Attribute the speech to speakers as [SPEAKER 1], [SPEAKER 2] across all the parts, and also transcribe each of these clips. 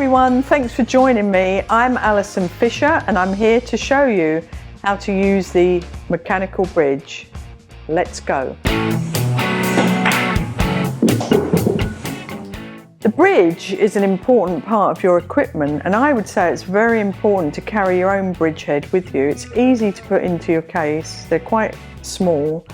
[SPEAKER 1] everyone, thanks for joining me. I'm Allison Fisher and I'm here to show you how to use the mechanical bridge. Let's go. The bridge is an important part of your equipment, and I would say it's very important to carry your own bridge head with you. It's easy to put into your case, they're quite small,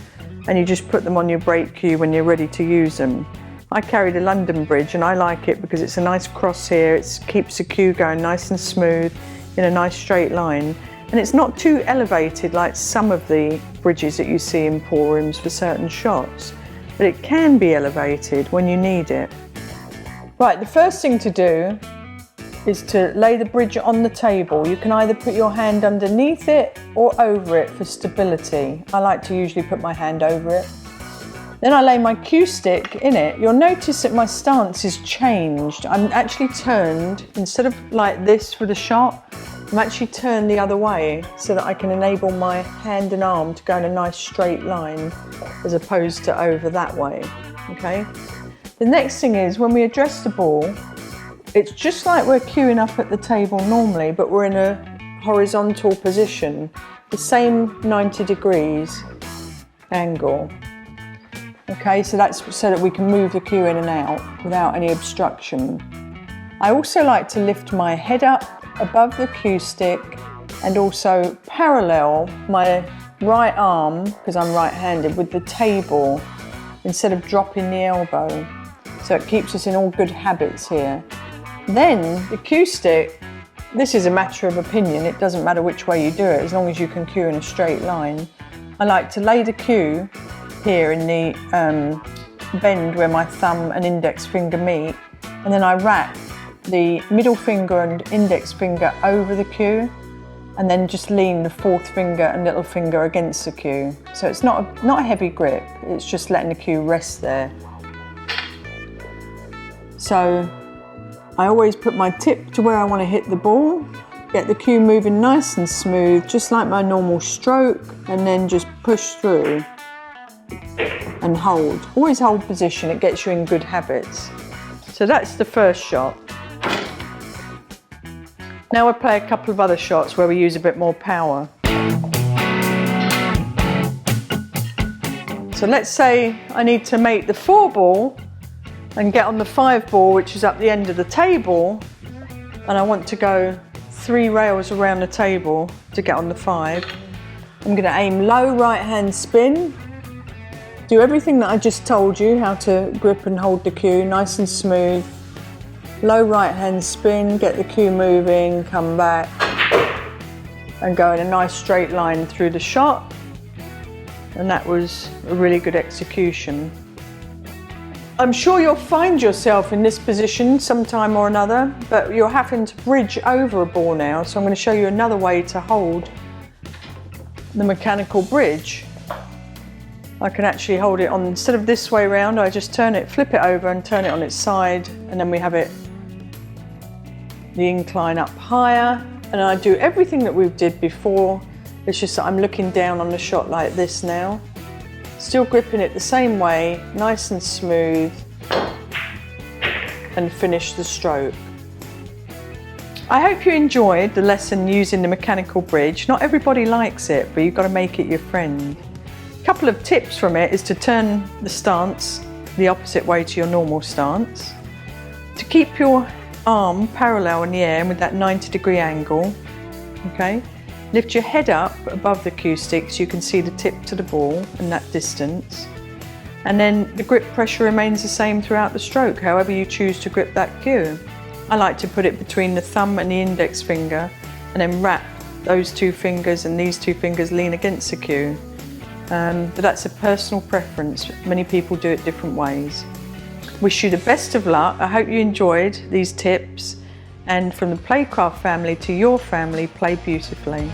[SPEAKER 1] and you just put them on your brake cue when you're ready to use them. I carry the London bridge and I like it because it's a nice cross here, it keeps the cue going nice and smooth in a nice straight line, and it's not too elevated like some of the bridges that you see in pool rooms for certain shots, but it can be elevated when you need it. Right, the first thing to do is to lay the bridge on the table. You can either put your hand underneath it or over it for stability. I like to usually put my hand over it. Then I lay my cue stick in it. You'll notice that my stance is changed. I'm actually turned, instead of like this for the shot, I'm actually turned the other way so that I can enable my hand and arm to go in a nice straight line as opposed to over that way, okay? The next thing is when we address the ball, it's just like we're cueing up at the table normally, but we're in a horizontal position, the same 90 degrees angle. Okay, so that's so that we can move the cue in and out without any obstruction. I also like to lift my head up above the cue stick and also parallel my right arm, because I'm right-handed, with the table instead of dropping the elbow. So it keeps us in all good habits here. Then the cue stick, this is a matter of opinion, it doesn't matter which way you do it as long as you can cue in a straight line. I like to lay the cue here in the bend where my thumb and index finger meet, and then I wrap the middle finger and index finger over the cue and then just lean the fourth finger and little finger against the cue. So it's not a heavy grip, it's just letting the cue rest there. So I always put my tip to where I want to hit the ball, get the cue moving nice and smooth, just like my normal stroke, and then just push through and hold. Always hold position, it gets you in good habits. So that's the first shot. Now we'll play a couple of other shots where we use a bit more power. So let's say I need to make the 4 ball and get on the 5 ball, which is up the end of the table, and I want to go 3 rails around the table to get on the 5. I'm going to aim low right hand spin. Do everything that I just told you, how to grip and hold the cue, nice and smooth. Low right hand spin, get the cue moving, come back, and go in a nice straight line through the shot. And that was a really good execution. I'm sure you'll find yourself in this position sometime or another, but you're having to bridge over a ball now, so I'm going to show you another way to hold the mechanical bridge. I can actually hold it on, instead of this way round, I just turn it, flip it over and turn it on its side, and then we have it, the incline up higher, and I do everything that we did before. It's just that I'm looking down on the shot like this now, still gripping it the same way, nice and smooth, and finish the stroke. I hope you enjoyed the lesson using the mechanical bridge. Not everybody likes it, but you've got to make it your friend. A couple of tips from it is to turn the stance the opposite way to your normal stance, to keep your arm parallel in the air and with that 90-degree angle, okay? Lift your head up above the cue stick so you can see the tip to the ball and that distance, and then the grip pressure remains the same throughout the stroke, however you choose to grip that cue. I like to put it between the thumb and the index finger and then wrap those 2 fingers, and these 2 fingers lean against the cue. But that's a personal preference. Many people do it different ways. Wish you the best of luck. I hope you enjoyed these tips, and from the Playcraft family to your family, play beautifully.